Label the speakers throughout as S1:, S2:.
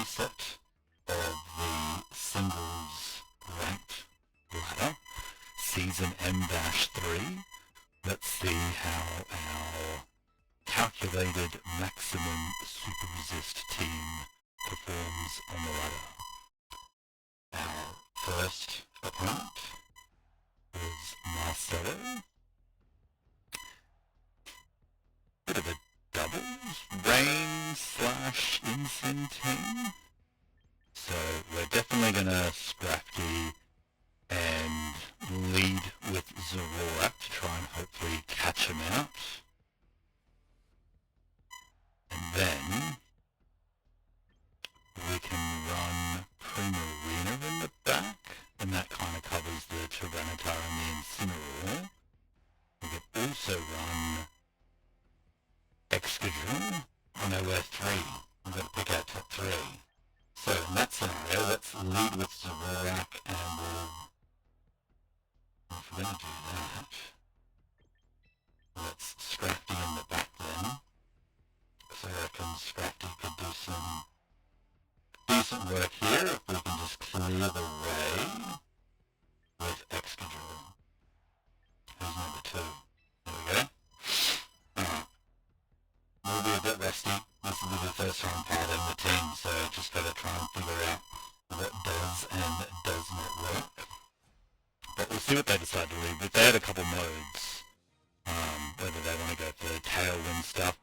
S1: reset of the singles ranked ladder, season M-3. Let's see how our calculated maximum super resist team performs on the ladder. Our first opponent is Marcelo. Bit of a doubles rain / Insin team. So we're definitely gonna Scrafty and lead with Zoroark to try and hopefully catch him out. And then we can run Primarina in the back, and that kind of covers the Tyranitar and the Incineroar. We could also run Excadrill. Oh no, we're 3. We've got to pick out top 3. So in that scenario, let's lead with Zoroark, and if we're going to do that, let's Scrafty in the back then. So I reckon Scrafty could do some decent work here if we can just clear the raid with Excadrill. Who's number 2? There we go. Alright. We'll be a bit rusty. This will be the first time part of the team, so just gotta try and figure out what does and does not work. But we'll see what they decide to leave. If they had a couple modes, whether they want to go for Tailwind stuff.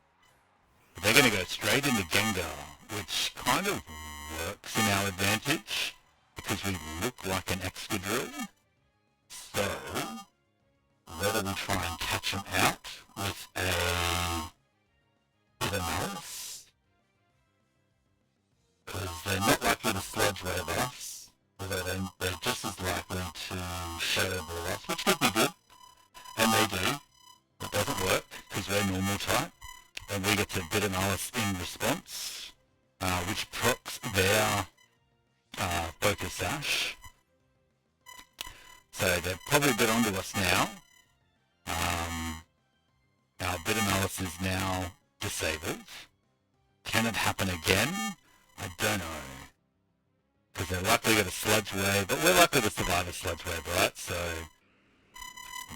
S1: But they're going to go straight into Gengar, which kind of works in our advantage, because we look like an Excadrill. So, whether we try and catch them out with a Malice, because they're not likely to Sludge Wave us, although they're just as likely to Shadow Ball us, which could be good, and they do. It doesn't work, because we're normal type, and we get to Bitter Malice in response, which procs their Focus Sash. So they've probably bit onto us now. Our Bitter Malice is now disabled. Can it happen again? I don't know. Because they're likely to get a Sludge Wave, but we're likely to survive a Sludge Wave, right? So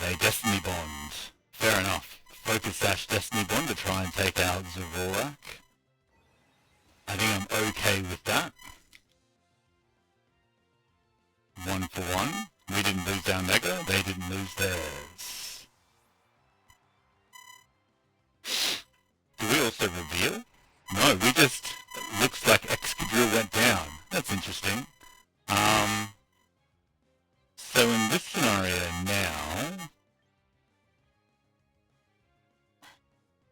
S1: they Destiny Bond. Fair enough. Focus Sash Destiny Bond to try and take out Zoroark. I think I'm okay with that. 1 for 1. We didn't lose our Mega, they didn't lose theirs. Do we also reveal? No, we just... looks like Excadrill went down. That's interesting. So in this scenario now...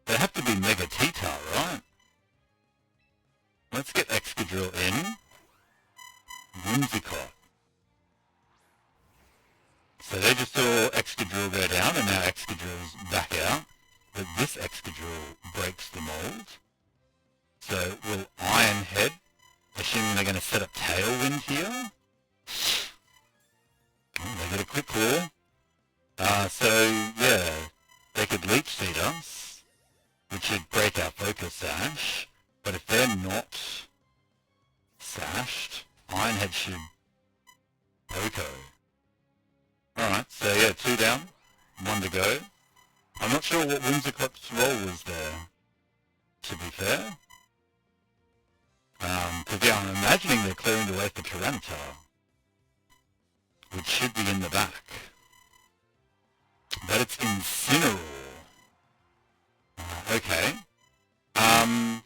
S1: they have to be Mega T-Tar, right? Let's get Excadrill in. Whimsicott. So they just saw Excadrill go down, and now Excadrill's back out. But this Excadrill breaks the mold. So will Iron Head, assuming they're going to set up Tailwind here? Oh, they get a Quick Claw. So yeah, they could Leech Seed us, which should break our Focus Sash. But if they're not sashed, Iron Head should Poco. Alright, so yeah, 2 down, 1 to go. I'm not sure what Whimsicott's role was there, to be fair. Because yeah, I'm imagining they're clearing the way for Tyranitar, which should be in the back. But it's Incineroar. Okay.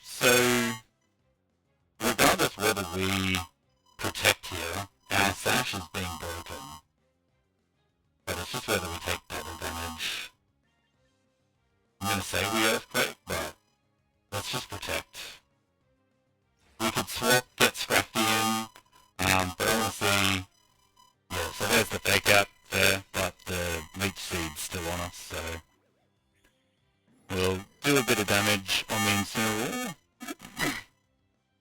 S1: So, regardless whether we protect here, our Sash is being broken. But it's just whether we take double damage. I'm going to say we Earthquake, but let's just protect. We could swap, get Scrafty in, but honestly, yeah, so there's the fake out there, but the Leech Seed's still on us, so we'll do a bit of damage on the Incineroar,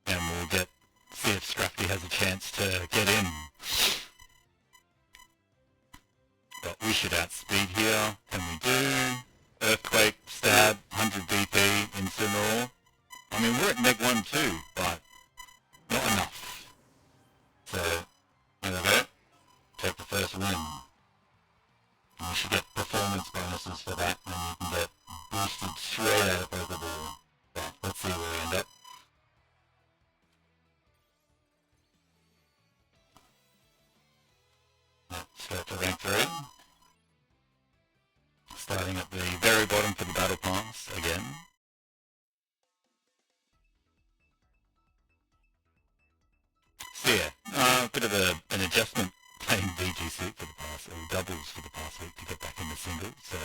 S1: and we'll see if Scrafty has a chance to get in. But we should outspeed here. Can we do? Earthquake, stab, 100 BP, Incineroar. I mean, we're at Meg 1 too, but not enough. bit of an adjustment playing VGC for the past, or doubles for the past week to get back into singles, so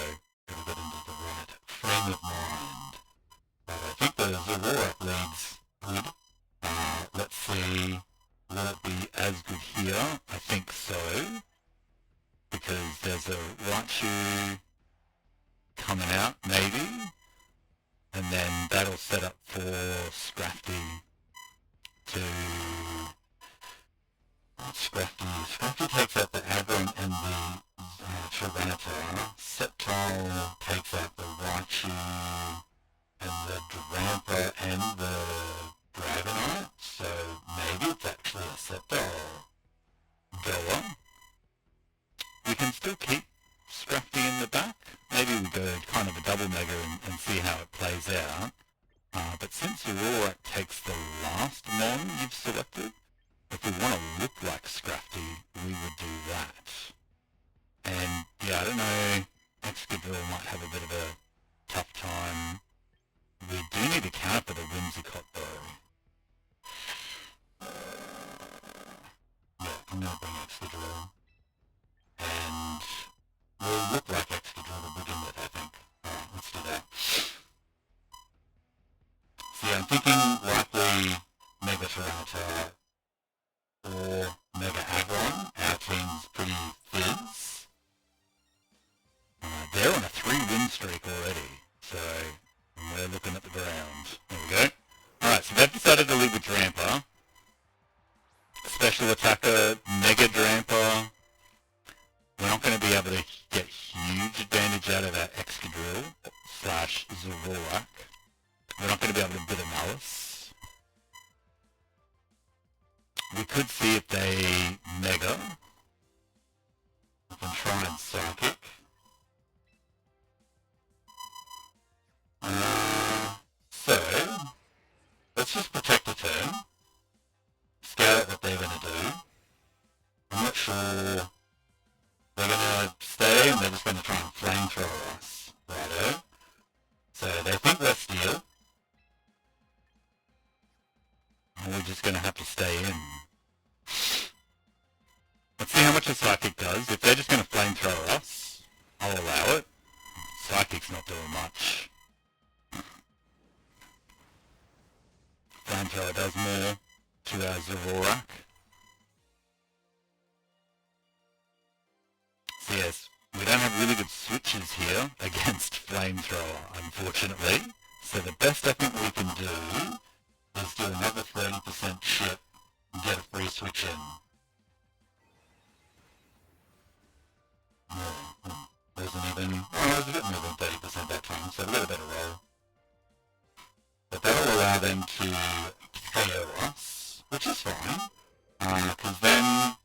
S1: gotta get into the right frame of mind. But I think the Zoroark leads good. Let's see, will it be as good here? I think so, because there's a Raichu coming out, maybe, and then that'll set up for Scrafty to... Scrafty takes out the Aggron and the Tyranitar. Sceptile takes out the Raichu and the Drampa and the Dragonite, so maybe it's actually a Sceptile goer. We can still keep Scrafty in the back. Maybe we go kind of a double mega and see how it plays out. But since Aurora takes the last mon you've selected, if we want to look like Scrafty, we would do that. And yeah, I don't know, Excadrill might have a bit of a tough time. We do need to counter for the Whimsicott though. Yeah, I'm going to bring Excadrill. And we'll look like Excadrill to begin with, I think. Alright, let's do that. So yeah, I'm thinking likely Mega Tyranitar or Mega Aggron. Our team's pretty fizz. They're on a 3-win streak already, so we're looking at the ground. There we go. Alright, so they've decided to lead with Drampa. Special attacker, Mega Drampa. We're not going to be able to get huge advantage out of that Excadrill / Zoroark. We're not going to be able to bid a Malice. We could see if they Mega. We can try and Psychic. So, let's just protect the turn. Scout out what they're going to do. I'm not sure they're going to stay and they're just going to try and flamethrower us. Righto. So they think we're Steel. And we're just going to have to stay in. Let's see how much a Psychic does. If they're just going to flamethrower us, I'll allow it. Psychic's not doing much. Flamethrower does more to our Zoroark. So yes, we don't have really good switches here against Flamethrower, unfortunately. So the best I think we can do is do another 30% chip and get a free switch in. Wasn't even... Oh, it was a bit more than 30% that time, so we got a better roll. But that'll allow them to KO us, which is fine. Because then...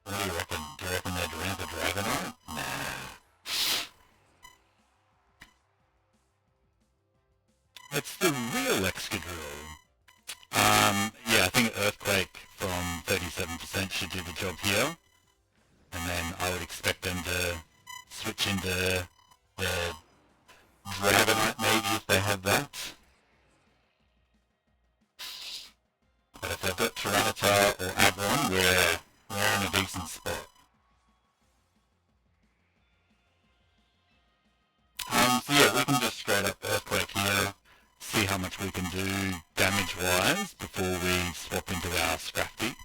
S1: What do you reckon? Do you reckon they'd ramp a Dragonite? Nah. It's the real Excadrill. Yeah, I think Earthquake from 37% should do the job here. And then I would expect them to switch into the Dragonite maybe if they have that. But if they've got Tyranitar or Aggron, we're in a decent spot. So yeah, we can just straight up Earthquake here, see how much we can do damage-wise before we swap into our Scrafty.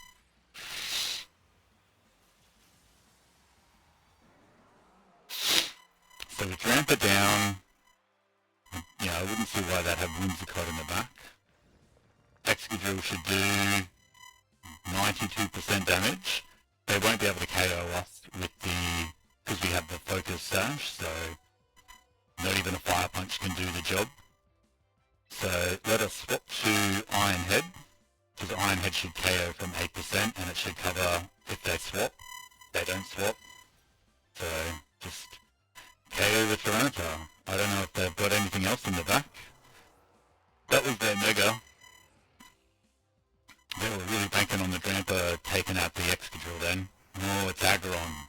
S1: So we ramp it down. Yeah, I wouldn't see why that'd have Whimsicott in the back. Excadrill should do 92% damage. They won't be able to KO us with the... because we have the Focus Sash, so not even a Fire Punch can do the job. So let us swap to Iron Head, because Iron Head should KO from 8% and it should cover if they swap. They don't swap. So just KO the Tyranitar. I don't know if they've got anything else in the back. That was their Mega. They were really banking on the Drampa taking out the Excadrill then. Oh, it's Aggron.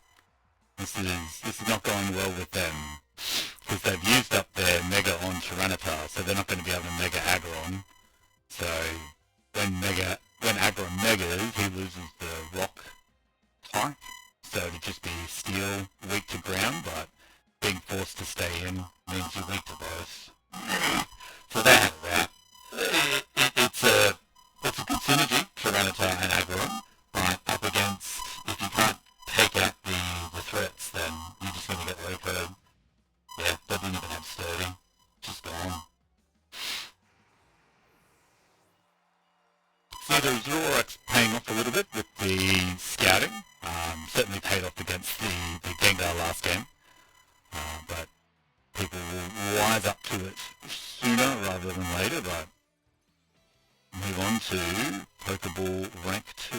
S1: This is not going well with them. Because they've used up their Mega on Tyranitar, so they're not going to be able to Mega Aggron. So when Mega when aggro megas, he loses the rock type, so it'd just be steel, weak to ground, but being forced to stay in means you're weak to both. So they have that. It's a good synergy, Tyranitar and aggro, but up against, if you can't take out the threats, then you're just going to get low-code. Yeah, they didn't even have sturdy. Just gone. So the Zoroark's paying off a little bit with the scouting. Certainly paid off against the Gengar last game. But people will wise up to it sooner rather than later, but move on to Pokéball Rank 2.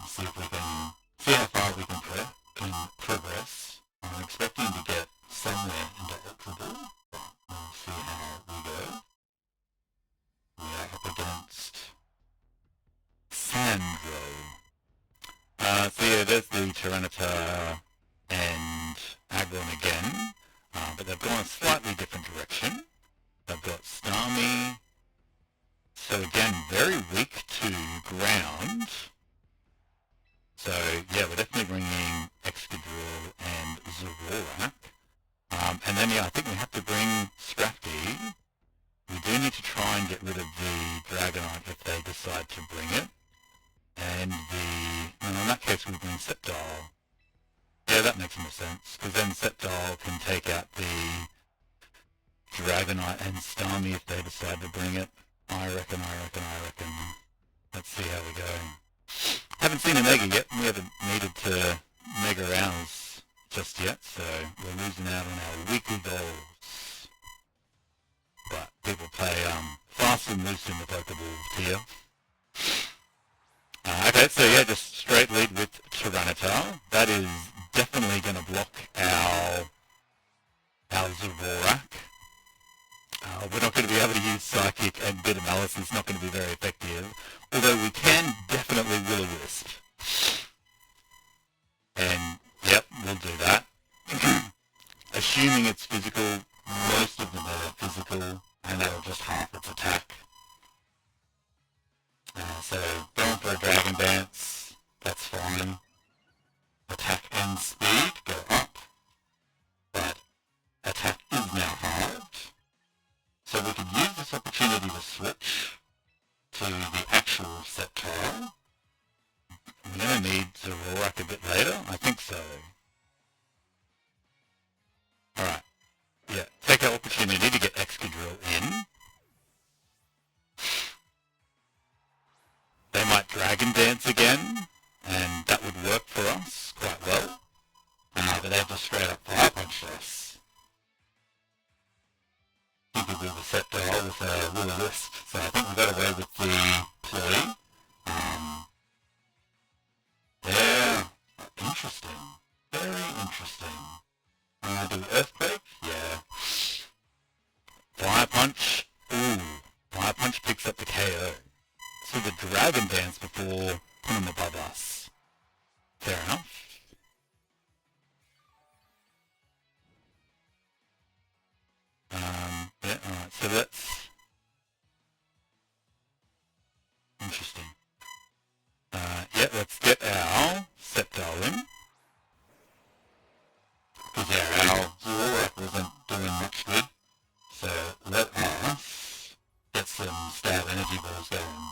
S1: See if we can see how far we can progress. I'm expecting to get somewhere into Ultra Ball, but we'll see how we go. We are up against Sandro. So yeah, there's the Tyranitar and Aggron again, but they've gone a slightly different direction. They've got Starmie, so again, very weak to ground. So yeah, we're definitely bringing Excadrill and Zoroark. And then yeah, I think we have to bring Scrafty. We do need to try and get rid of the Dragonite if they decide to bring it. And in that case we bring Sceptile. Yeah, that makes more sense, because then Sceptile can take out the Dragonite and Starmie if they decide to bring it. I reckon. Let's see how we go. Haven't seen a Mega yet. We haven't needed to Mega ours just yet, so we're losing out on our weekly goals. But people play fast and loose in the Pokéball tier. Okay, so yeah, just straight lead with Tyranitar. That is definitely going to block our Zoroark. We're not going to be able to use Psychic and Bitter Malice. It's not going to be very effective. Although we can definitely Will-O-Wisp. And, yep, we'll do that. Assuming it's physical, most of them are physical, and that'll just half its attack. So, going for a Dragon Dance, that's fine. Attack and speed go up. But attack is now halved. So we could use this opportunity to switch to the actual Sceptile. We're going to need Zoroark a bit later? I think so. Alright. Yeah, take our opportunity to get Excadrill in. They might Dragon Dance again, and that would work for us quite well. But they have to straight up Fire Punch us. I think we do the Sceptile with a Will-O-Wisp, so I think we got away with the play. Yeah, interesting. Very interesting. Do Earthquake? Yeah. Fire Punch? Ooh. Fire Punch picks up the KO. So the Dragon Dance before putting them above us. Fair enough. Yeah, alright, so that's interesting. Yeah, let's get our Sceptile in. Because yeah, our Zoroark wasn't doing much good. So let us get some stab energy balls going.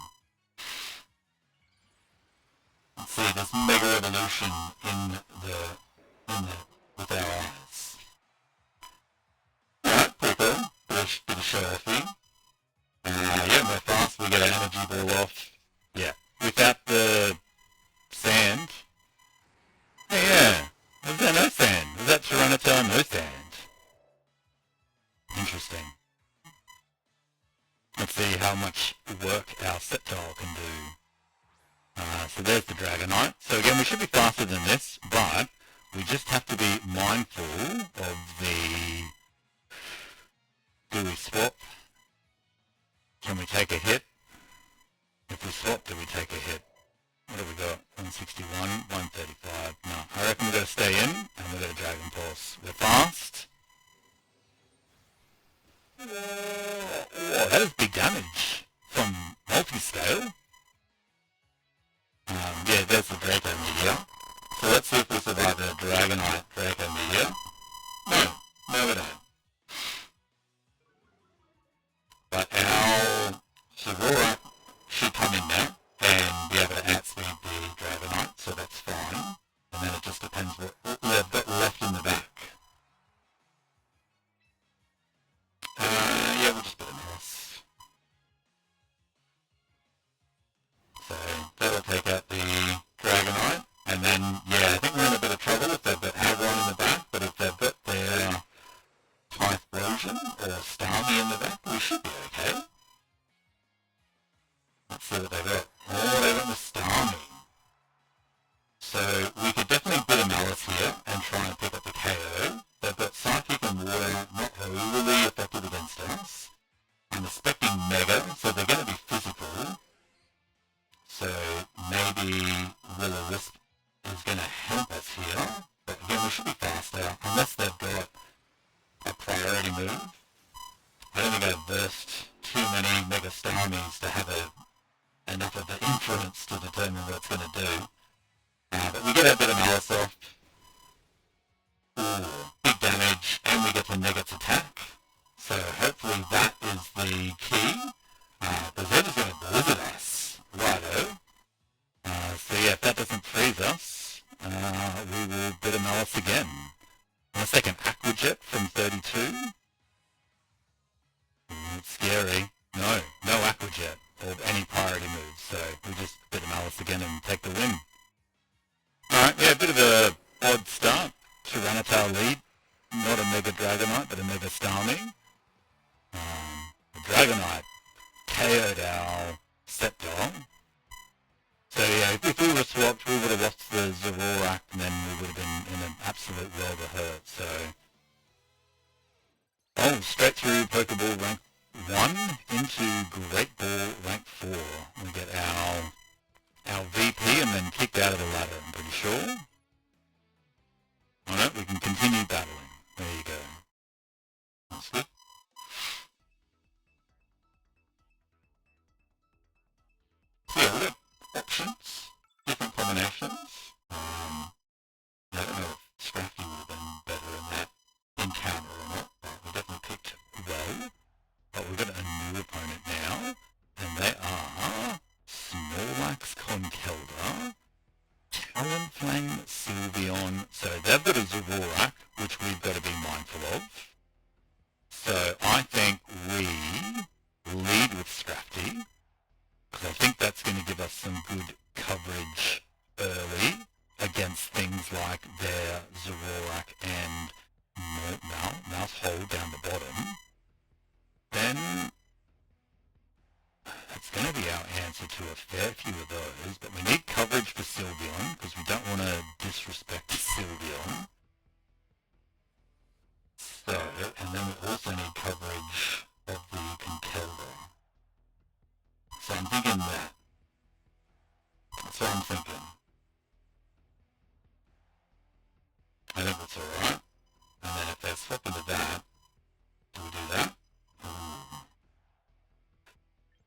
S1: Let's see, there's Mega Evolution with our eyes. Alright, pretty cool. Bit of show offy. Yeah, we're fast, we get an energy ball off. Yeah, without the sand. Hey, yeah, was that no sand? Was that Tyranitar no sand? Interesting. Let's see how much work our Sceptile can do. So there's the Dragonite. So again, we should be faster than this, but we just have to be mindful of the... Do we swap? Can we take a hit? If we swap, do we take a hit? What have we got? 161, 135. No, I reckon we've got to stay in, and we've got a Dragon Pulse. We're fast. Oh, that is big damage from multi-scale. Yeah, there's the Draco Meteor. So let's see if we survive the Dragonite Draco Meteor. No, we don't. But our Zoroark should come in now and be able to outspeed the Dragonite, so that's fine. And then it just depends what they've got left in the back. Yeah, we'll just put a mouse. So that'll take out the Dragonite, and then, yeah, I think we're in a bit of trouble if they've got Aggron in the back, but if they've got their Basculegion or Starmie in the back, we should be okay. Let's see what they've got. Oh, they've got the Starmie. So we could definitely bit a Malice here and try and pick up the KO. They've got Psychic and Water, not overly effective against us. I'm expecting Mega, so they're going to be physical. So maybe Will-O-Wisp is going to help us here. But again, we should be faster, unless they've got a priority move. I don't think I've versed too many Mega Starmies to have enough of the influence to determine what it's going to do. But we get a bit of Malice off. Ooh, big damage, and we get the Negatives attack. So hopefully that is the key. Because they're just going to blizzard us. Righto. So yeah, if that doesn't freeze us, we will bit of Malice again. Unless they can Aqua Jet from 32. It's scary. No Aqua Jet or any priority moves. So we just bit of Malice again and take the win. Alright, yeah, a bit of a odd start. Tyranitar lead. Not a Mega Dragonite, but a Mega Starmie. The Dragonite KO'd our Sceptile. So yeah, if we were swapped, we would have lost the Zoroark, and then we would have been in an absolute world of hurt, so... Oh, straight through Pokéball Rank 1 into Great Ball Rank 4. We get our VP and then kicked out of the ladder, I'm pretty sure. Alright, we can continue battling. There you go. That's good. So yeah, we've got options, different combinations. I don't know if Scrafty would have been better in that encounter or not, but we definitely picked well. But we've got a new opponent now, and they are Snorlax Conkeldurr, Talonflame Sylveon. So they've got a Zoroark, which we've got to be mindful of. So I think we lead with Scrafty, because I think that's going to give us some good coverage early against things like their Zoroark and Mouse Hole down the bottom. Then that's going to be our answer to a fair few of those, but we need coverage for Sylveon, because we don't want to disrespect Sylveon. So, and then we also need coverage of the Conkeldurr. So I'm thinking that. That's what I'm thinking. I think that's alright. And then if they swap into that, do we do that?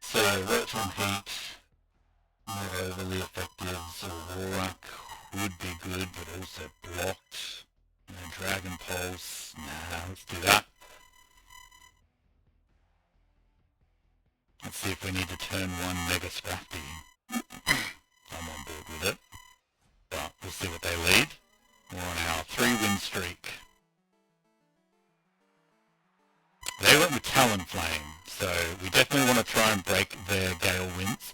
S1: So Rotom Heat, not overly effective. Zoroark would be good, but also blocked. And then Dragon Pulse, nah, let's do that. Let's see if we need to turn one Mega Scrafty. I'm on board with it. But we'll see what they lead. We're on our 3-win streak. They went with Talonflame, so we definitely want to try and break their Gale Winds.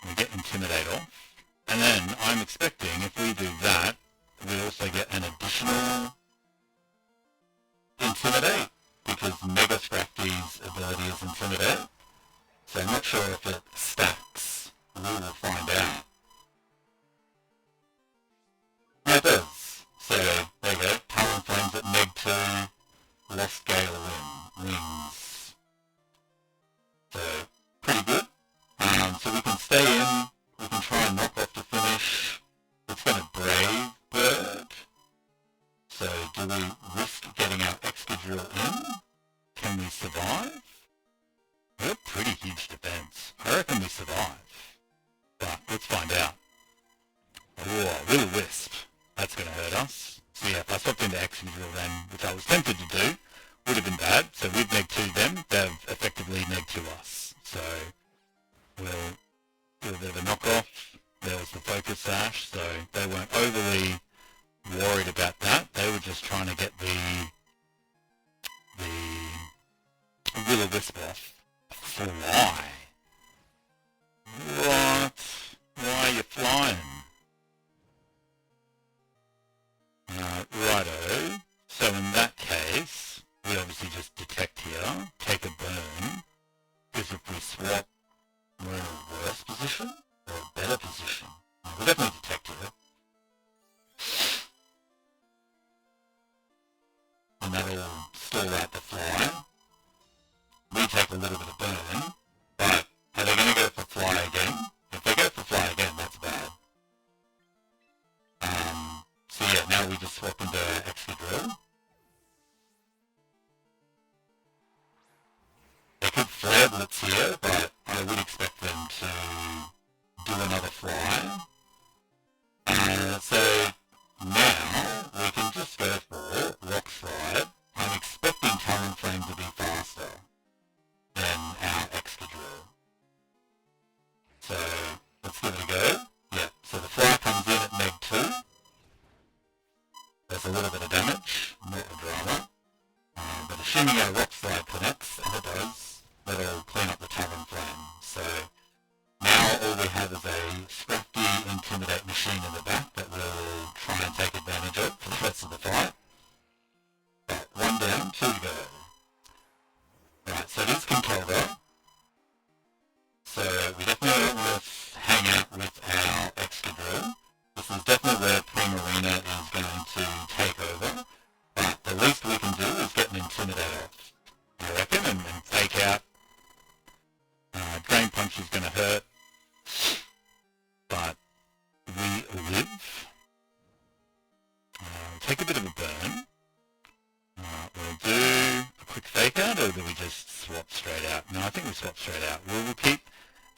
S1: We get Intimidate off. And then I'm expecting if we do that, we also get an additional Intimidate, because Mega Scrafty's ability is Intimidate. So I'm not sure if it stacks. We will find out. Yeah, it does. So there you go. Talonflame's at Meg 2, less Gale Wings. So pretty good. So we can stay in. We can try and knock off the finish. It's going to Brave Bird. So do we risk getting Excadrill in. Can we survive? We have pretty huge defense. I reckon we survive. But let's find out. Oh, Will-O-Wisp. That's going to hurt us. So yeah, if I swapped into Excadrill then, which I was tempted to do, would have been bad. So we've neg-2 them. They've effectively neg-2 us. So we'll do a bit of a knockoff. There was the Focus Sash, so they weren't overly worried about that. They were just trying to get the Will-O-Wisp off. Fly. What? Why are you flying? Righto. So in that case, we obviously just detect here, take a burn, because if we swap, we're in a worse position, or a better position. We'll definitely detect here. And that'll stall out the fly. We take a little bit of burn, but are they going to go for fly again? If they go for fly again, that's bad. So yeah, now we just swap into Excadrill. They could Flare Blitz here, but I would expect them to do another fly. So now we can just go for Rock Slide. I'm expecting Talonflame to be faster than our Excadrill. So let's give it a go. Yeah, so the fly comes in at neg-2. There's a little bit of damage, not a drama. But assuming our Rock Slide connects, and it does, that'll clean up the Talonflame. So now all we have is a scrappy Intimidate machine in the back that we'll try and take advantage of for the rest of the fight. But 1 down, 2 to go. Right, so it is Conkeldurr. So we definitely don't want to hang out with our Excadrill. This is definitely where Primarina is going to take over. But the least we can do is get an Intimidate off, I reckon, and fake out. Drain Punch is going to hurt. But we live. Take a bit of a burn. We'll do a quick fake out, or do we just swap straight out? No, I think we swap straight out. We'll keep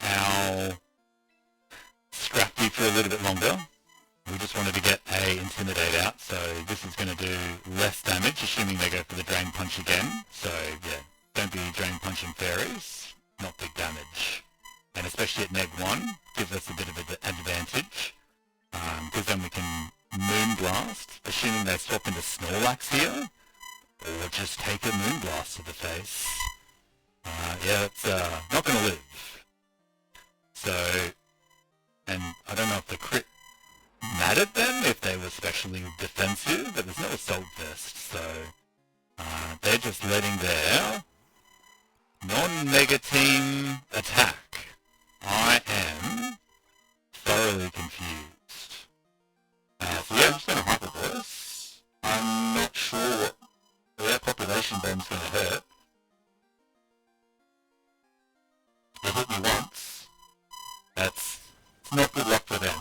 S1: our Scrafty for a little bit longer. We just wanted to get a Intimidate out, so this is going to do less damage, assuming they go for the Drain Punch again. So yeah, don't be Drain Punching fairies. Not big damage. And especially at neg-1, gives us a bit of an advantage. Because then we can Moonblast, assuming they swap into Snorlax here. Or just take a Moonblast to the face. Yeah, it's not going to live. So, and I don't know if the crit mattered then, if they were specially defensive, but there's no Assault Vest, so they're just letting their non-Mega Team attack. I am thoroughly confused. So yeah, I'm just going to Hyper Voice. I'm not sure what their Population Bomb's going to hurt. It hit me once. It's not good luck for them.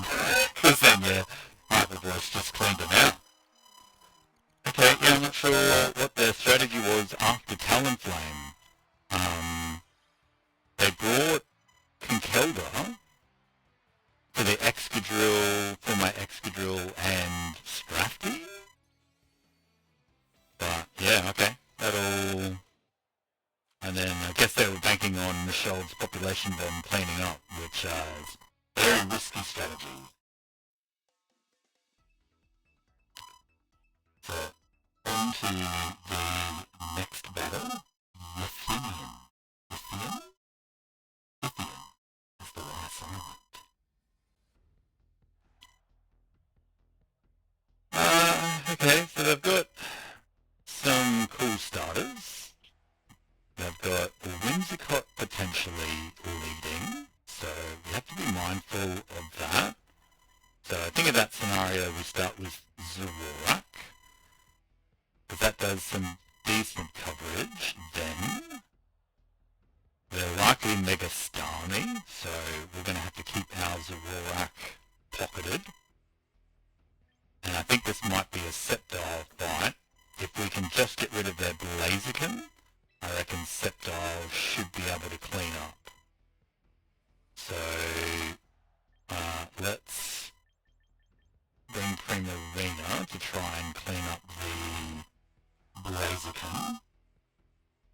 S1: Because then, yeah, Hyper Voice just cleaned them out. Okay, yeah, I'm not sure what their strategy was after Talonflame. They brought Conkeldurr for the Excadrill, for my Excadrill and Scrafty. But yeah, okay, that'll. And then I guess they were banking on Michelle's Population Bomb cleaning up, which is a very risky strategy. So, on to the next battle, Ythian. Ythian? Ythian is the last island. Okay, so they've got some cool starters. They've got Whimsicott potentially leading, so we have to be mindful of that. So I think in that scenario we start with Zoroark, because that does some decent coverage. Then they're likely Mega Starmie, so we're going to have to keep our Zoroark pocketed. And I think this might be a Sceptile fight, if we can just get rid of their Blaziken, I reckon Sceptile should be able to clean up. So, let's bring Primarina to try and clean up the Blaziken.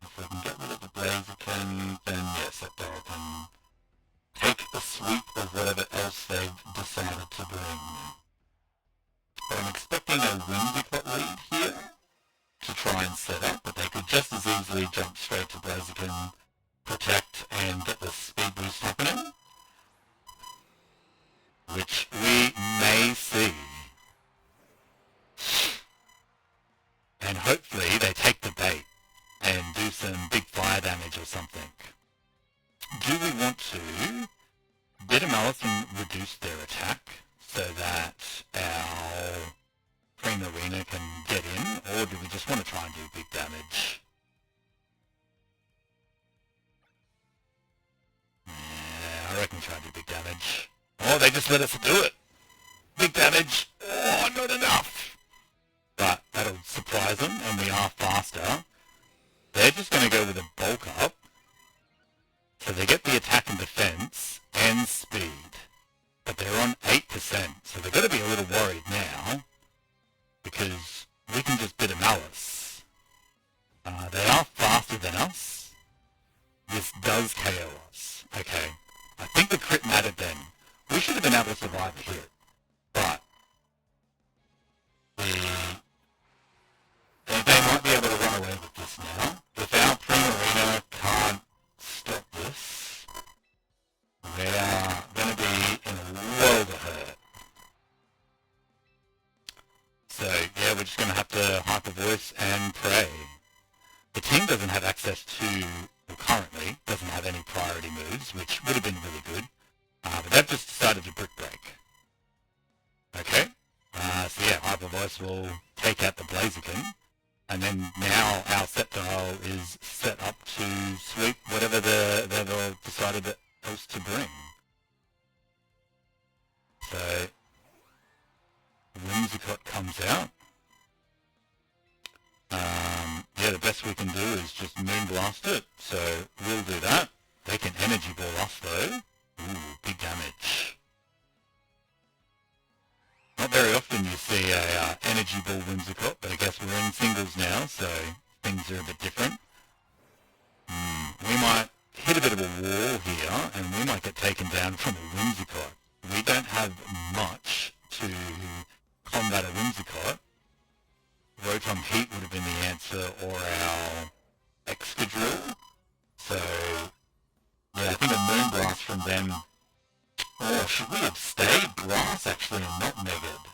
S1: If we can get rid of the Blaziken, then yes, Sceptile can take a sweep of whatever else they've decided to bring. But I'm expecting a Whimsicott lead here to try and set up, but they could just as easily jump straight to Blaziken, protect, and get the speed boost happening, which we may see. And hopefully they take the bait and do some big fire damage or something. Do we want to Bitter Malice and reduce their attack so that our Primarina can get in, or do we just want to try and do big damage? Yeah, I reckon try and do big damage. Oh, they just let us do it! Big damage! Oh, not enough! But that'll surprise them, and we are faster. They're just going to go with a bulk up. So they get the attack and defense and speed. But they're on 8%, so they've got to be a little worried now. Because we can just Bitter Malice. They are faster than us. This does KO us. Okay. I think the crit mattered then. We should have been able to survive the hit. But they might be able to run away with this now. If our Primarina can't stop this, they are going to be in a world of hurt. So, yeah, we're just going to have to Hyper Voice and pray. The team doesn't have access to, well, currently, doesn't have any priority moves, which would have been really good. But they've just decided to Brick Break. Okay. So yeah, Hyper Voice will take out the Blaziken. And then now our Sceptile is set up to sweep whatever they've decided else to bring. So Whimsicott comes out. Yeah, the best we can do is just Moonblast it. So we'll do that. They can Energy Ball us though. Ooh, big damage. Not very often you see a Energy Ball Whimsicott, but I guess we're in singles now, so things are a bit different. We might hit a bit of a wall here, and we might get taken down from a Whimsicott. We don't have much to combat a Whimsicott. Rotom Heat would have been the answer, or our Excadrill. So, yeah, I think a Moonblast from them. Oh, should we have stayed Grass actually and not Megad?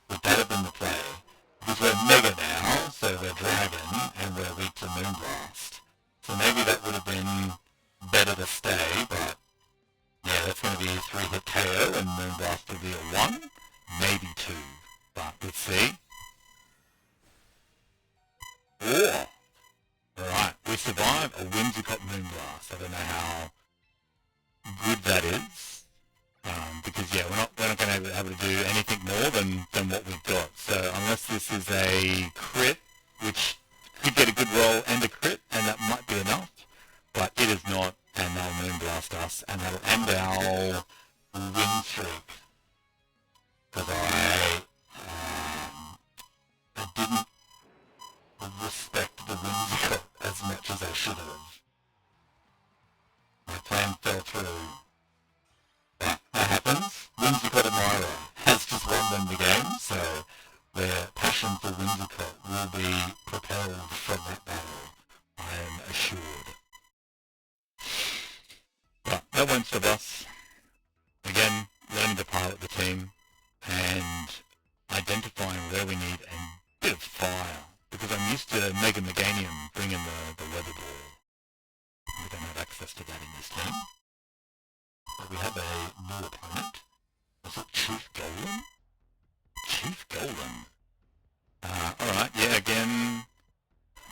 S1: Would that have been the play? Because we're Mega now, so we're Dragon, and we're weak to Moonblast. So maybe that would have been better to stay, but yeah, that's going to be a 3-hit KO, and Moonblast will be a 1, maybe 2. But let's see. Oh! Alright, we survive a Whimsicott Moonblast. I don't know how good that is. Because yeah, we're not going to be able to do anything more than what we've got. So unless this is a crit, which could get a good roll and a crit, and that might be enough, but it is not, and they'll Moonblast us, and that'll end our win streak. Because I didn't respect the Whimsicott as much as I should have. My plan fell through. That happens. Whimsicott Admirer has just won them the game, so their passion for Whimsicott will be propelled from that battle, I am assured. But that won't stop us. Again, learning to pilot the team and identifying where we need a bit of fire, because I'm used to Mega Meganium bringing the weather ball. We don't have access to that in this team. But we have a new opponent. Was it Chief Golem? Chief Golem. Alright, yeah, again,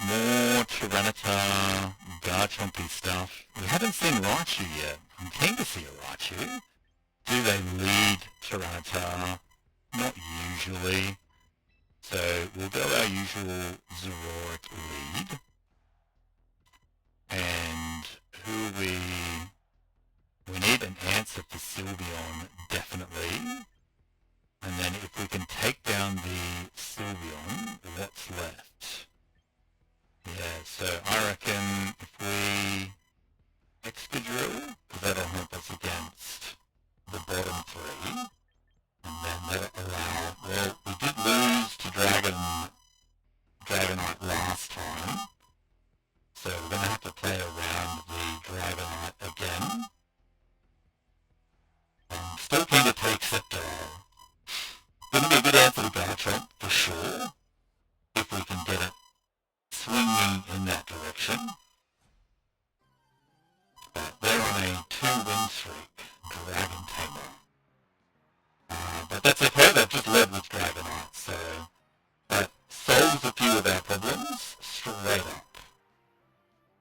S1: more Tyranitar, Garchompy stuff. We haven't seen Raichu yet. I'm keen to see a Raichu. Do they lead Tyranitar? Not usually. So So we'll go our usual Zoroark lead. And who we need an answer for Sylveon, definitely. And then if we can take down the Sylveon, what's left? Yeah, so I reckon if we Excadrill, because that'll help us against the bottom three. And then that'll allow, well, we did lose to Dragonite last time. So we're going to have to play around the Dragonite again. I'm still keen to take Sceptile. Going to be a good answer to Garchomp, for sure, if we can get it swinging in that direction. But they're on a 2-win streak, Dragon Tamer. But that's okay, they've just led with Dragonite, so that solves a few of our problems straight up.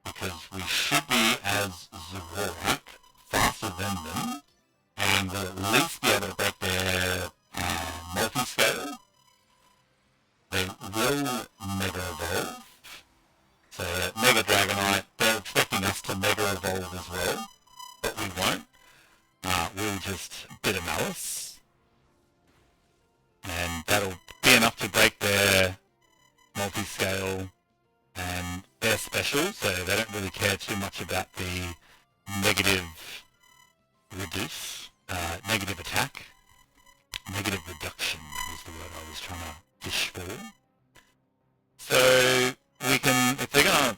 S1: Because we should be, as Zoroark, faster than them, and we'll at least be able to break their multi-scale. They will Mega Evolve. So Mega Dragonite, they're expecting us to Mega Evolve as well, but we won't. We'll just Bitter Malice. And that'll be enough to break their multi-scale and they're special, so they don't really care too much about the negative negative attack. Negative reduction was the word I was trying to fish for. So we can, if they're going to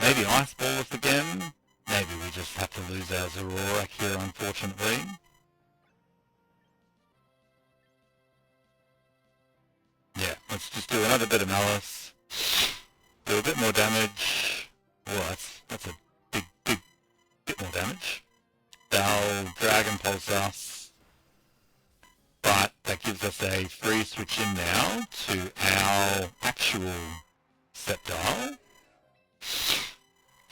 S1: maybe Ice Ball us again, maybe we just have to lose our Zoroark here, unfortunately. Yeah, let's just do another bit of Malice. Do a bit more damage. Oh, that's a big bit more damage. They'll Dragon Pulse us. But that gives us a free switch in now to our actual Sceptile.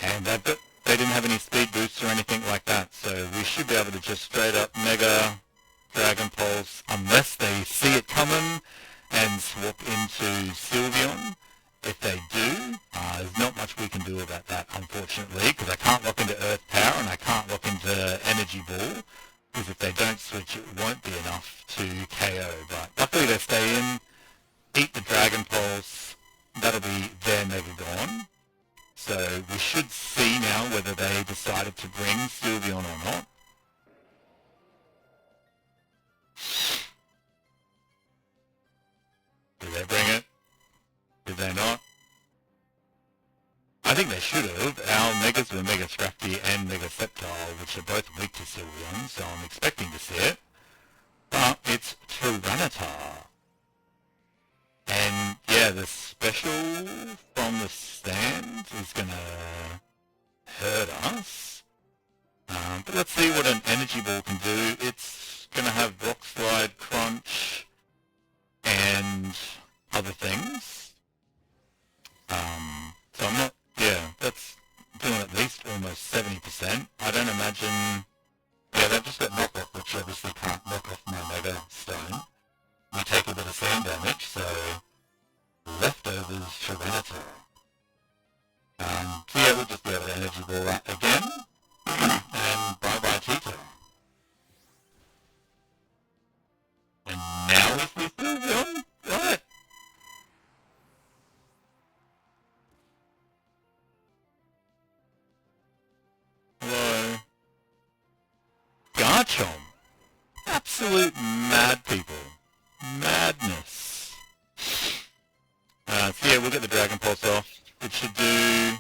S1: And they didn't have any speed boosts or anything like that, so we should be able to just straight up Mega Dragon Pulse unless they see it coming and swap into Sylveon. If they do, there's not much we can do about that, unfortunately, because I can't lock into Earth Power and I can't lock into Energy Ball, because if they don't switch, it won't be enough to KO. But luckily they stay in, eat the Dragon Pulse, that'll be their Mega gone. So we should see now whether they decided to bring Sylveon or not. Did they bring it? Did they not? I think they should have. Our Megas were Mega Scrafty and Mega Sceptile, which are both weak to Sylveon, so I'm expecting to see it. But it's Tyranitar. And yeah, the special from the stand is going to hurt us. But let's see what an Energy Ball can do. It's going to have Rock Slide, Crunch, and other things. So I'm not, yeah, that's doing at least almost 70%. I don't imagine, yeah, they've just got knock off, which obviously can't knock off my Mega Stone. We take a bit of sand damage, so leftovers Tyranitar. So yeah, we'll just be able to Energy Ball that again, and bye-bye Tito. And now if we still on, what? Hello. Garchomp. Absolute mad people. Madness. So yeah, we'll get the Dragon Pulse off. It should do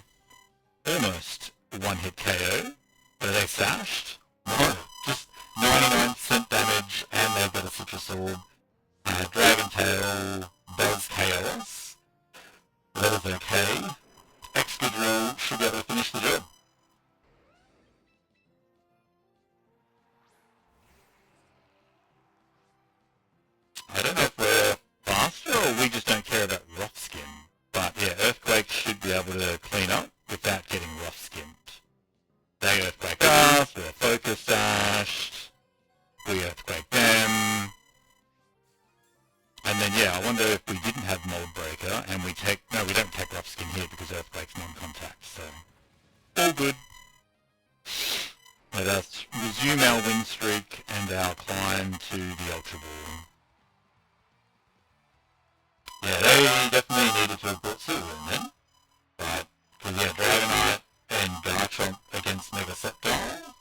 S1: almost one-hit KO. But are they sashed? No, just 99% damage, and they've got a Citrus Orb. Dragon Tail does KO us. That is okay. Excadrill should be able to finish the job. I don't know if we're faster or we just don't care about rough skin. But yeah, Earthquake should be able to clean up without getting rough skinned. They Earthquake us, we're Focus Dashed, we Earthquake them, and then then yeah, I wonder if we didn't have Mold Breaker and we take... No, we don't take Rough Skin here because Earthquake's non-contact, so... All good. Let us resume our win streak and our climb to the Ultra Ball. Yeah, they definitely needed to have brought Sue in then. But, because yeah, Dragonite and Garchomp against Mega Sceptile.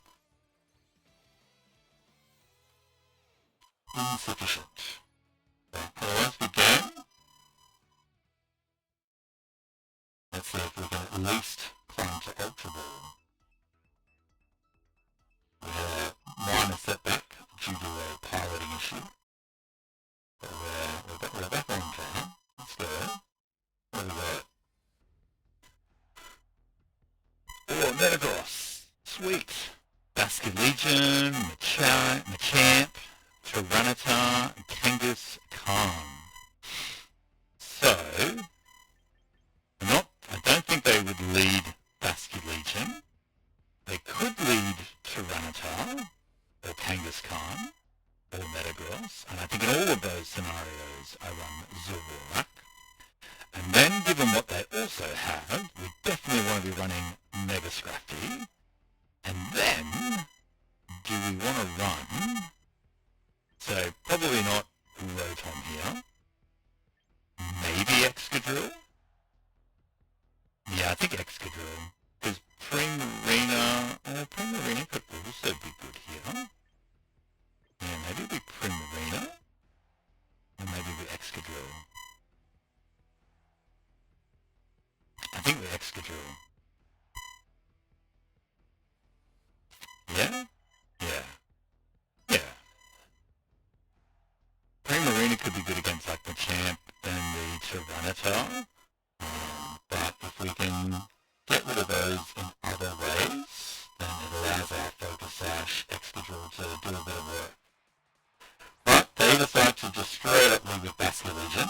S1: Insufficient. But once we can, let's see if we can at least climb to Ultra Ball. We had a minor setback due to a piloting issue. But we're back on track. Let's go. What have we got? Oh, Metagross! Sweet! Basculegion, Machamp, Tyranitar, and Kangaskhan. So, I don't think they would lead Basculegion. They could lead Tyranitar, or Kangaskhan, or Metagross, and I think in all of those scenarios I run Zoroark. And then, given what they also have, we definitely want to be running Mega Scrafty. And then, do we want to run... So, probably not Rotom here. Maybe Excadrill? Yeah, I think Excadrill. Because Primarina could also be good here. Yeah, maybe it'll be Primarina. Or maybe it'll be Excadrill. I think we're Excadrill. Yeah? Yeah. Yeah. Primarina could be good against like the Machamp and the Tyranitar. But if we can get rid of those in other ways, then it allows our Focus Sash Excadrill to do a bit of work. But they decide to just straight up leave with Basculegion.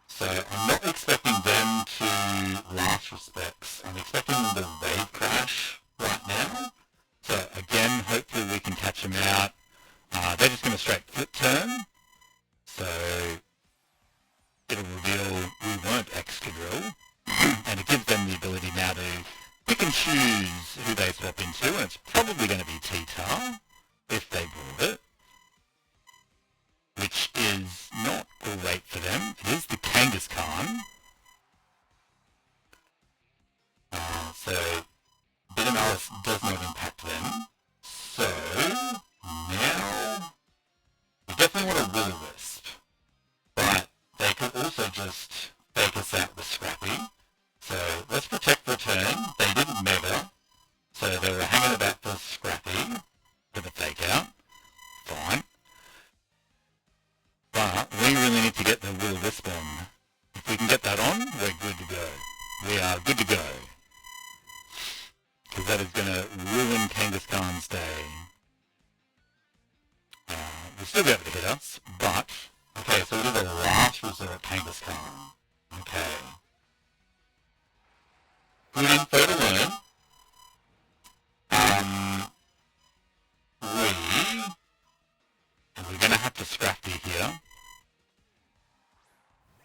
S1: So I'm not expecting them to last respects. I'm expecting them to Wave Crash right now. So again, hopefully we can catch them out. They're just going to straight Flip Turn. So it'll reveal we weren't Excadrill. And it gives them the ability now to pick and choose who they swap into. And it's probably going to be T-Tar, if they brought it. Which is not great for them. It is the Kangaskhan. So, Bidamalis does not impact them. So, now, we definitely want a Will-O-Wisp. But they could also just fake us out with Scrappy. So, let's protect the turn. They didn't Mega. So, they were hanging about for Scrappy for the fake out. Fine. But we really need to get the Will-O-Wisp on. If we can get that on, we're good to go. We are good to go. Because that is going to ruin Kangaskhan's day. We'll still be able to hit us, but... Okay, so we do the last resort Kangaskhan. Okay. Good info to learn. We're going to have to Scrafty here.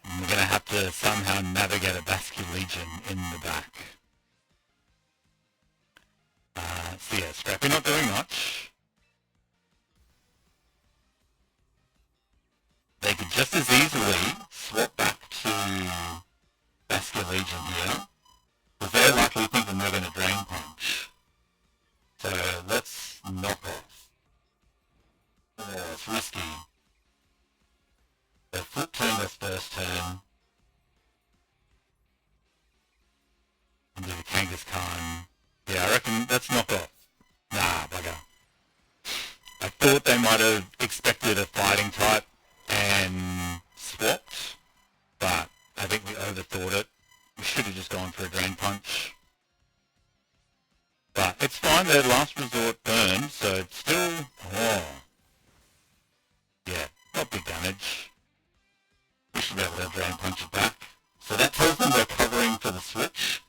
S1: And we're going to have to somehow navigate a Basculegion in the back. So yeah, Scrappy not doing much. They could just as easily swap back to Basculegion here. Because they're likely thinking they're going to Drain Punch. So let's knock off. It's risky. They Flip Turn this first turn. And do the Kangaskhan. Yeah, I reckon that's knock off. Nah, bugger. I thought they might have expected a fighting type and swapped, but I think we overthought it. We should have just gone for a Drain Punch. But it's fine, their last resort burned, so it's still... Oh. Yeah, not big damage. We should be able to Drain Punch it back. So that tells them they're covering for the switch.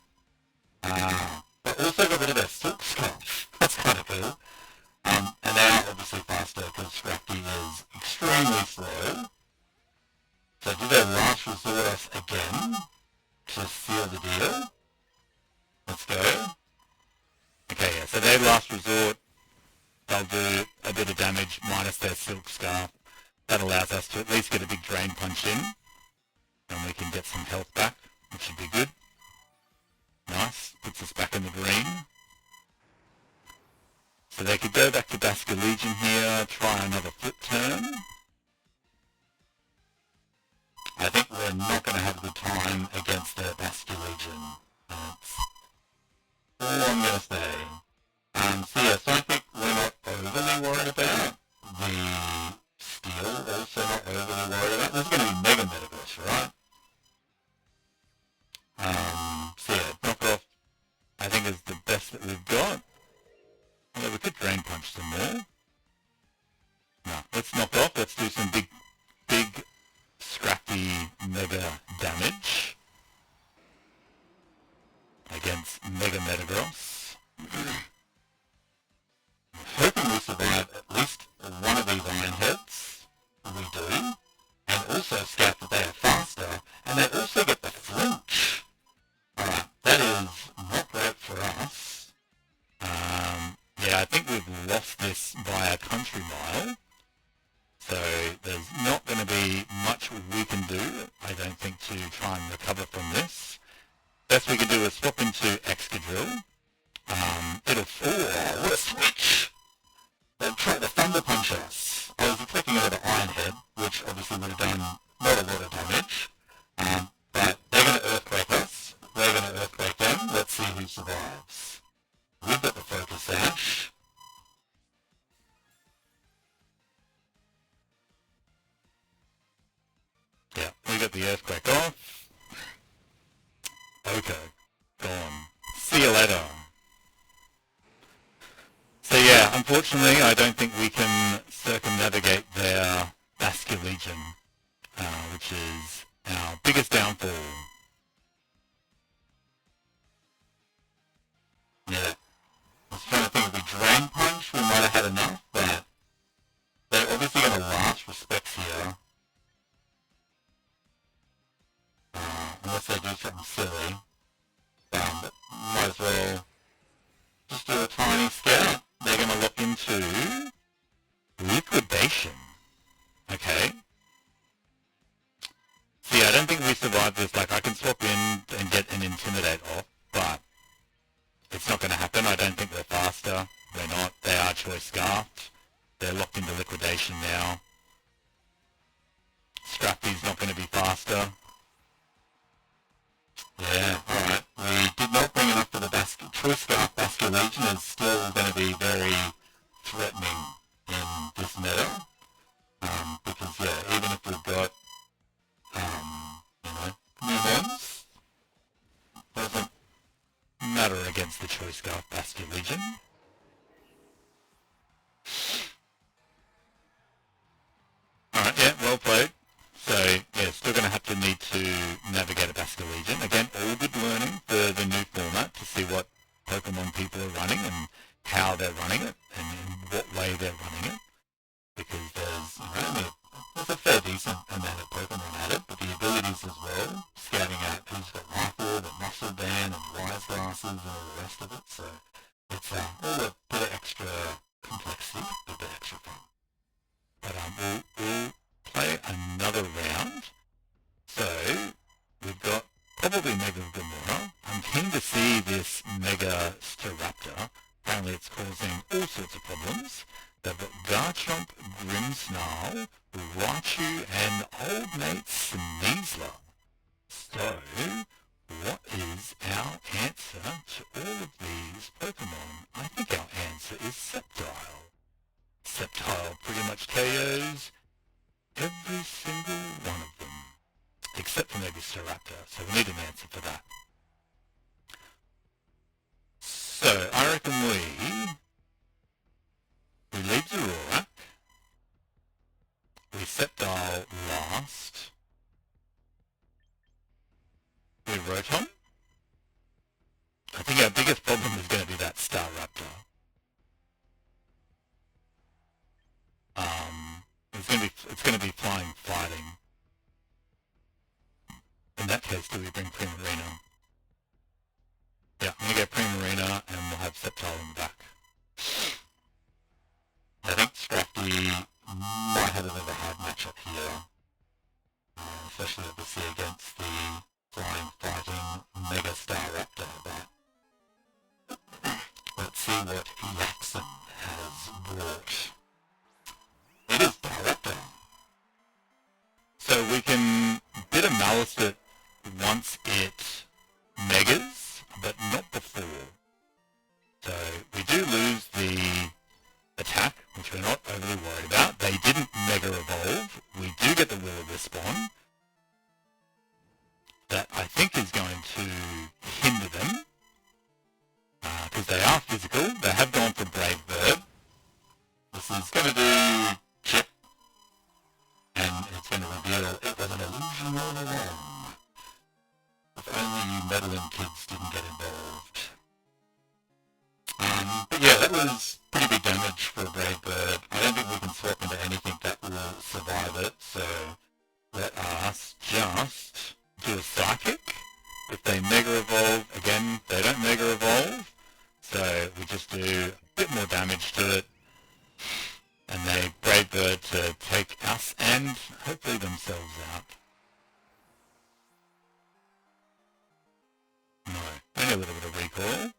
S1: But also got rid of their Silk Scarf. That's kind of cool. And they are obviously faster because Scrafty is extremely slow. So do they last resort us again to seal the deal? Let's go. Okay, yeah, so they last resort. They'll do a bit of damage minus their Silk Scarf. That allows us to at least get a big Drain Punch in. And we can get some health back, which should be good. Nice. Puts us back in the green. So they could go back to Basculegion here, try another flip turn. I think we're not going to have a good time against their Basculegion. That's all I'm going to say. So yeah, so I think we're not overly worried about the steel, also not overly worried about. There's going to be Mega Metagross, right? So yeah, knock off, I think is the best that we've got. Although we could Drain Punch some more. No, let's knock off, let's do some big, scrappy Mega damage against Mega Metagross. Hoping we survive at least one of these Iron Heads. We do. And also scout that they are faster. And they also get the flinch. Alright, that is not great for us. Yeah, I think we've lost this by a country mile. So there's not going to be much we can do, I don't think, to try and recover from this. Best we can do is swap into Excadrill. What a switch! They've tried to Thunder Punch us. I was expecting another Iron Head, which obviously would have done not a lot of damage. But they're going to Earthquake us. We're going to Earthquake them. Let's see who survives. We've got the Focus Sash. Yeah, we got the Earthquake off. Okay, gone. See you later. So yeah, unfortunately, I don't think we can circumnavigate their Basculegion, which is our biggest downfall. Yeah, I was trying to think if we Drain Punch, we might have had enough, but they're obviously going to last respects here. Unless they do something silly. But might as well just do a tiny scout. They're going to look into Liquidation. Okay. See, I don't think we survive this. Like, I can swap in and get an Intimidate off, but it's not going to happen. I don't think they're faster. They're not. They are Choice Scarfed. They're locked into Liquidation now. Scrappy's not going to be faster. Yeah, alright. We did not bring enough for the Choice Scarf. Basculegion is still going to be very threatening in this meta. Because, yeah, even if we've got, new ones, doesn't matter against the Choice Scarf Basculegion. Alright, yeah, well played. So, yeah, still going to have to need to navigate a Basculegion. Again, all good learning for the new format to see what Pokemon people are running and how they're running it and in what way they're running it. Because there's a fair decent amount of Pokemon at it, but the abilities as well, scouting out who's got Life Orb and Muscle Band and Wise Glasses and all the rest of it. So it's all a bit of extra complexity, a bit extra fun. But we'll play another round. So we've got probably Mega Gamora. I'm keen to see this Mega Staraptor. Apparently it's causing all sorts of problems. They've got Garchomp, Grimmsnarl, Raichu, and Old Mate Sneasler. So, what is our answer to all of these Pokemon? I think our answer is Sceptile. Sceptile pretty much KOs every single one of them, except for maybe Staraptor, so we need an answer for that. So, I reckon we leave Zoroark, we Sceptile last, we Rotom. I think our biggest problem is going to be that Staraptor. It's going to be flying fighting. case, do we bring Primarina? Yeah, I'm going to get Primarina, and we'll have Sceptile in the back. I think Scrafty might have a bit of a hard matchup here, especially obviously against the flying, fighting Mega Staraptor, but let's see what Yaxon has brought. It is Staraptor. So we can bit of Malice it once it Megas, but not before. So we do lose the attack, which we're not overly worried about. They didn't Mega Evolve. We do get the Will-O-Wisp spawn. That I think is going to hinder them, because they are physical. They have gone for Brave Bird. This is going to do chip, and it's going to reveal it was an illusion all along. If only you meddling kids didn't get involved. But yeah, that was pretty big damage for a Brave Bird. I don't think we can swap into anything that will survive it, so let us just do a Psychic. If they Mega Evolve, again, they don't Mega Evolve, so we just do a bit more damage to it, and they Brave Bird to take us and hopefully themselves out. No, only a little bit of recoil.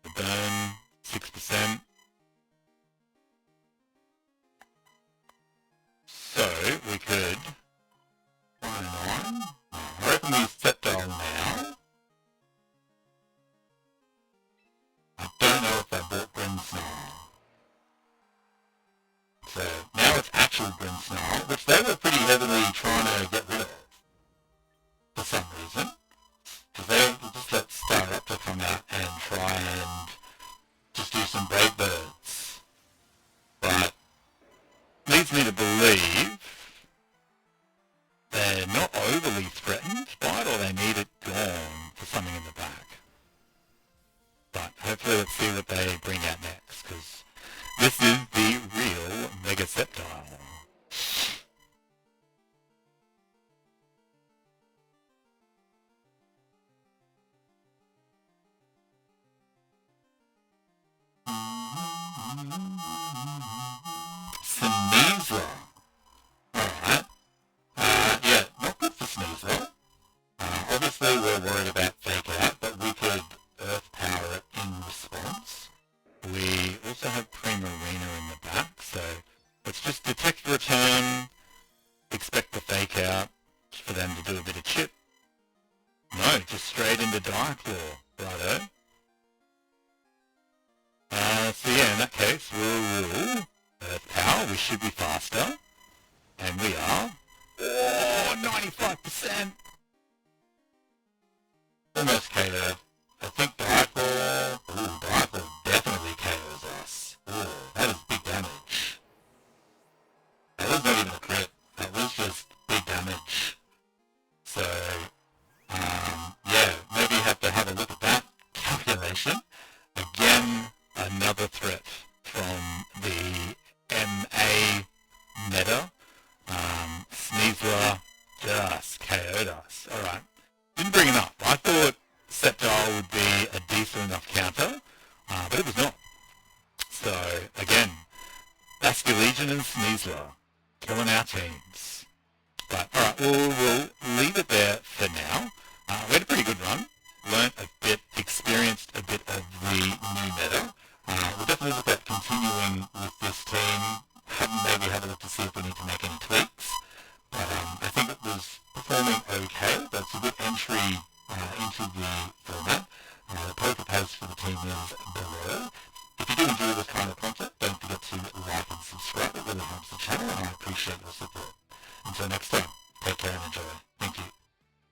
S1: The burn, 6%. So, we could... I reckon we Sceptile now. I don't know if I bought Grinsnarl. So, now it's actual Grinsnarl, which they were pretty heavily trying to get rid of. For some reason. Because they just let Staraptor come out and try and just do some Brave Birds. But leads me to believe they're not overly threatened by it, or they need it gone for something in the back. But hopefully let's see what they bring out next, because this is the real Mega Sceptile. Sneasler. Alright. Yeah, not good for Sneasler. Obviously we're worried about Fake Out, but we could Earth Power it in response. We also have Primarina in the back, so let's just detect return, expect the Fake Out for them to do a bit of chip. No, just straight into Diaclaw. Righto. So yeah, in that case, we'll Earth Power. We should be faster. And we are. Oh, 95%! Almost KO'd. I think Diaclaw... Ooh, Diaclaw definitely KOs us. Ooh, that is big damage. That was not even a crit. That was just big damage. So, yeah, maybe have to have a look at that calculation. Again, another threat from the MA meta. Sneasler just KO'd us. Alright. Didn't bring enough. I thought Sceptile would be a decent enough counter, but it was not. So, again, Basculegion and Sneasler killing our teams. But, alright, we'll leave it there for now. We had a pretty good run. Learned a bit, experienced a bit of the new meta. We'll definitely look at continuing with this team. Maybe have a look to see if we need to make any tweaks. But I think it was performing okay. That's a good entry into the format. The poker post for the team is below. If you do enjoy this kind of content, don't forget to like and subscribe. It really helps the channel, and I appreciate your support. Until next time, take care and enjoy. Thank you.